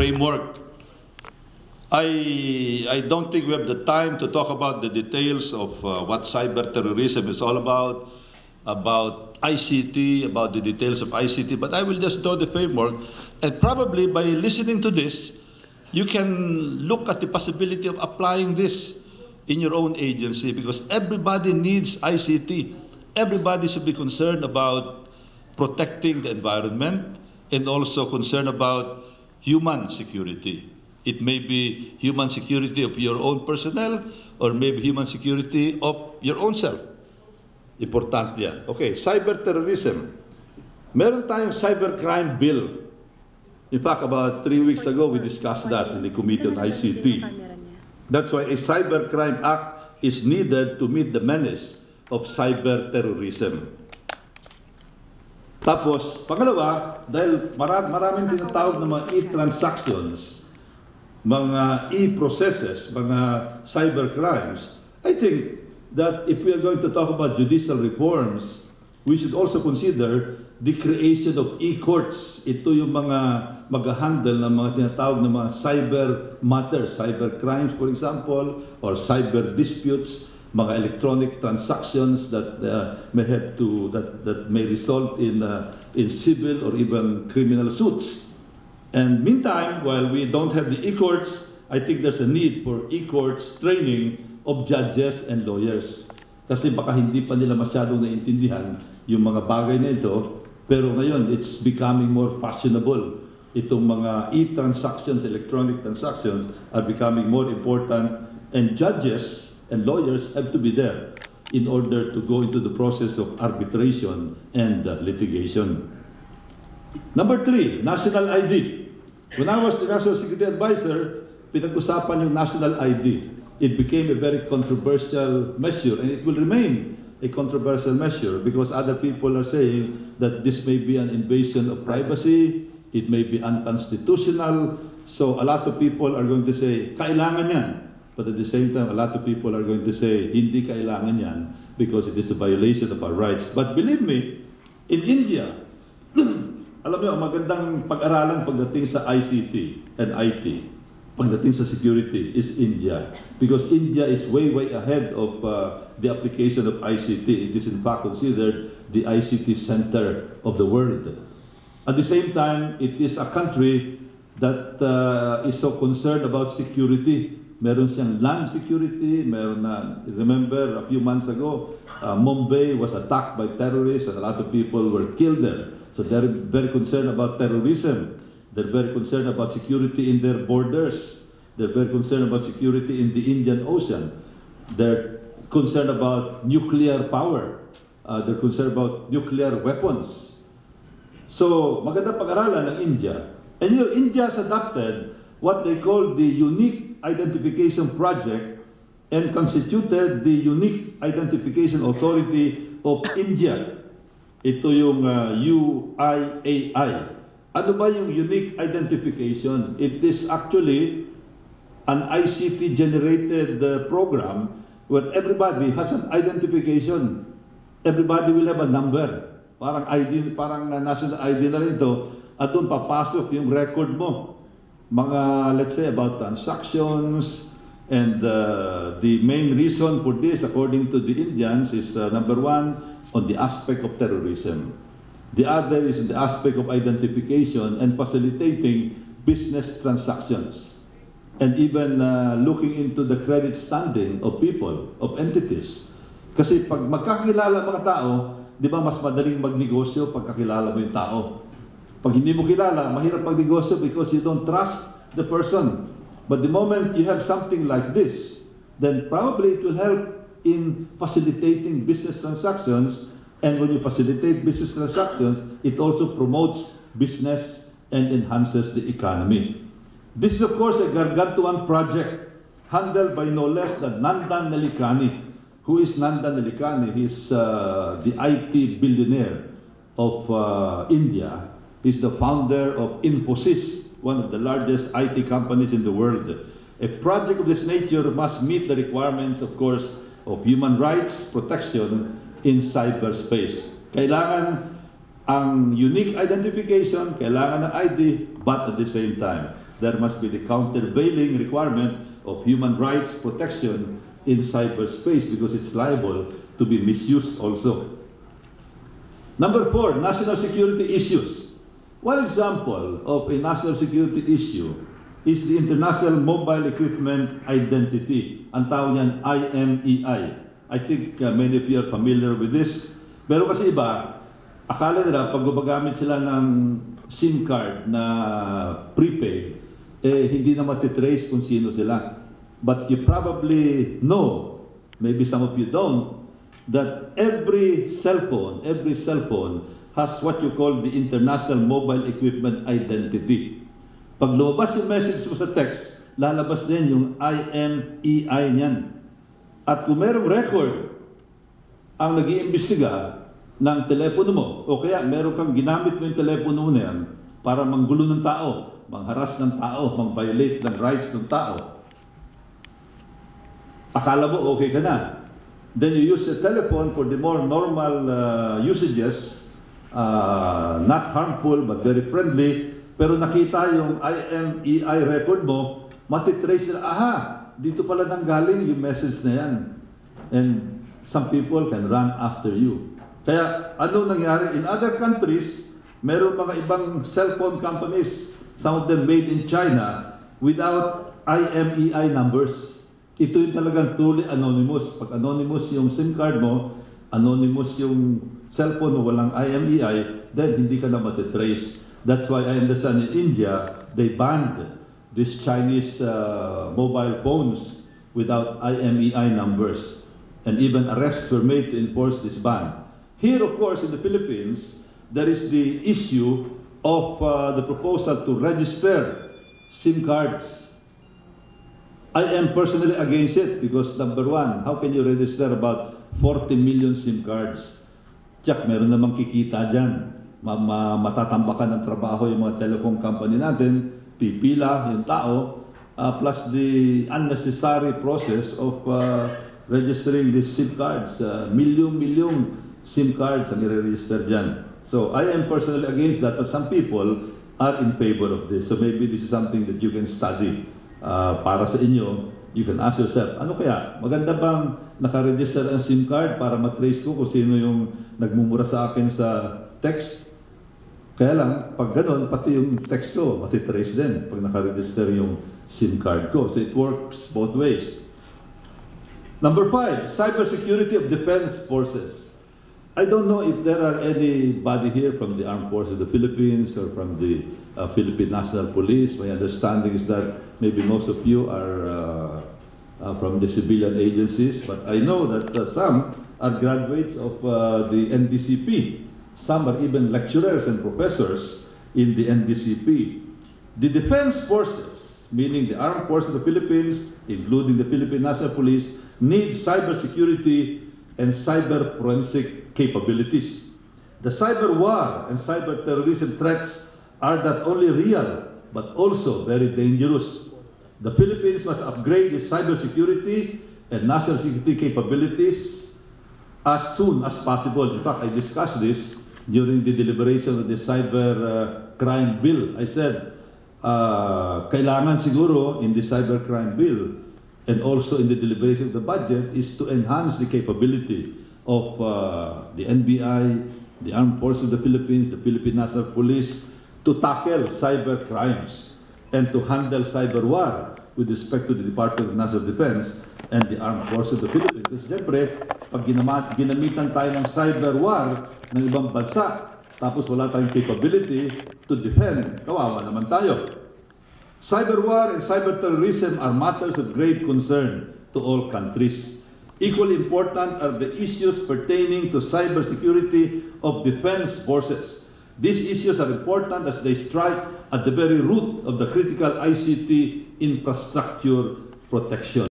framework. I don't think we have the time to talk about the details of what cyber terrorism is all about ICT, about the details of ICT, but I will just know the framework, and probably by listening to this, you can look at the possibility of applying this in your own agency, because everybody needs ICT. Everybody should be concerned about protecting the environment and also concerned about human security. It may be human security of your own personnel or maybe human security of your own self. Importante yan. Okay, cyber terrorism. Meron tayong cybercrime bill. In fact, about 3 weeks ago, we discussed that in the Committee on ICT. That's why a cybercrime act is needed to meet the menace of cyber terrorism. Tapos, pangalawa, dahil maraming tinatawag na mga e-transactions, mga e-processes, mga cyber crimes, I think that if we are going to talk about judicial reforms, we should also consider the creation of e-courts. Ito yung mga mag-handle ng mga tinatawag na mga cyber matters, cyber crimes, for example, or cyber disputes, mga electronic transactions that may result in civil or even criminal suits. And meantime, while we don't have the e-courts, I think there's a need for e-courts training of judges and lawyers. Kasi baka hindi pa nila masyadong naintindihan yung mga bagay na ito, pero ngayon it's becoming more fashionable. Itong mga e-transactions, electronic transactions are becoming more important, and judges and lawyers have to be there in order to go into the process of arbitration and litigation. Number 3, national ID. When I was the National Security Advisor, pinag-usapan yung national ID. It became a very controversial measure, and it will remain a controversial measure because other people are saying that this may be an invasion of privacy, it may be unconstitutional, so a lot of people are going to say, kailangan yan. But at the same time, a lot of people are going to say, hindi kailangan yan because it is a violation of our rights. But believe me, in India, alam niyo, magandang pag-aralan pagdating sa ICT and IT, pagdating sa security, is India. Because India is way ahead of the application of ICT. It is in fact considered the ICT center of the world. At the same time, it is a country that is so concerned about security. Meron siyang land security, meron na, remember a few months ago, Mumbai was attacked by terrorists and a lot of people were killed there. So they're very concerned about terrorism. They're very concerned about security in their borders. They're very concerned about security in the Indian Ocean. They're concerned about nuclear power. They're concerned about nuclear weapons. So maganda pag-aralan ng India. And you know, India has adopted what they call the Unique Identification Project and constituted the Unique Identification Authority of India. Ito yung UIAI. Ano ba yung Unique Identification? It is actually an ICT-generated program where everybody has an identification. Everybody will have a number. Parang ID, parang national ID na rin ito. At doon papasok yung record mo. Mga, let's say, about transactions. And the main reason for this, according to the Indians, is number 1, on the aspect of terrorism. The other is the aspect of identification and facilitating business transactions. And even looking into the credit standing of people, of entities. Kasi pag magkakilala mga tao, di ba mas madaling magnegosyo pag kakilala mo yung tao. Pag hindi mo kilala, mahirap magnegosyo because you don't trust the person. But the moment you have something like this, then probably it will help in facilitating business transactions, and when you facilitate business transactions, it also promotes business and enhances the economy. This is of course a gargantuan project handled by no less than Nandan Nilekhani. Who is Nandan Nilekhani? He is the IT billionaire of India. He's the founder of Infosys, one of the largest IT companies in the world. A project of this nature must meet the requirements, of course, of human rights protection in cyberspace. Kailangan ang unique identification, kailangan ng ID, but at the same time, there must be the countervailing requirement of human rights protection in cyberspace because it's liable to be misused also. Number 4, national security issues. One example of a national security issue is the International Mobile Equipment Identity. Ang tawag niyan IMEI. I think many of you are familiar with this. Pero kasi iba, akala nila pag gumagamit sila ng SIM card na prepaid, hindi na matitrace kung sino sila. But you probably know, maybe some of you don't, that every cell phone has what you call the International Mobile Equipment Identity. Pag lumabas yung message mo sa text, lalabas din yung IMEI niyan. At kung merong record ang nag-iimbestiga ng telepono mo, o kaya meron kang ginamit mo yung telepono na yan para manggulo ng tao, mangharas ng tao, mang-violate ng rights ng tao, akala mo okay ka na. Then you use the telephone for the more normal usages, not harmful but very friendly, pero nakita yung IMEI record mo, matitrace nila, aha, dito pala nanggaling yung message na yan. And some people can run after you. Kaya ano nangyari? In other countries, meron mga ibang cellphone companies, some of them made in China, without IMEI numbers. Ito yung talagang truly anonymous. Pag anonymous yung SIM card mo, anonymous yung cellphone mo, walang IMEI, then hindi ka na matitrace. That's why I understand in India, they banned these Chinese mobile phones without IMEI numbers. And even arrests were made to enforce this ban. Here, of course, in the Philippines, there is the issue of the proposal to register SIM cards. I am personally against it because number one, how can you register about 40 million SIM cards? Tsak, meron namang kikita dyan. Matatambakan ng trabaho yung mga telecom company natin, pipila yung tao, plus the unnecessary process of registering these SIM cards. Milyong SIM cards ang i-register dyan. So I am personally against that, but some people are in favor of this. So maybe this is something that you can study. Para sa inyo, you can ask yourself, ano kaya, maganda bang nakaregister ang SIM card para matrace ko kung sino yung nagmumura sa akin sa text? Kaya lang, pag ganun, pati yung text ko, matitrace din pag nakaregister yung SIM card ko. So it works both ways. Number 5, cybersecurity of defense forces. I don't know if there are anybody here from the Armed Forces of the Philippines or from the Philippine National Police. My understanding is that maybe most of you are from the civilian agencies, but I know that some are graduates of the NDCP. Some are even lecturers and professors in the NDCP. The defense forces, meaning the Armed Forces of the Philippines, including the Philippine National Police, need cybersecurity and cyber forensic capabilities. The cyber war and cyber terrorism threats are not only real, but also very dangerous. The Philippines must upgrade its cybersecurity and national security capabilities as soon as possible. In fact, I discussed this during the deliberation of the cyber crime bill. I said, kailangan siguro in the cyber crime bill and also in the deliberation of the budget is to enhance the capability of the NBI, the Armed Forces of the Philippines, the Philippine National Police, to tackle cyber crimes and to handle cyber war with respect to the Department of National Defense and the Armed Forces of the Philippines. Kasi siyempre, pag ginamitan tayo ng cyber war ng ibang bansa, tapos wala tayong capability to defend, kawawa naman tayo. Cyber war and cyber terrorism are matters of grave concern to all countries. Equally important are the issues pertaining to cybersecurity of defense forces. These issues are important as they strike at the very root of the critical ICT infrastructure protection.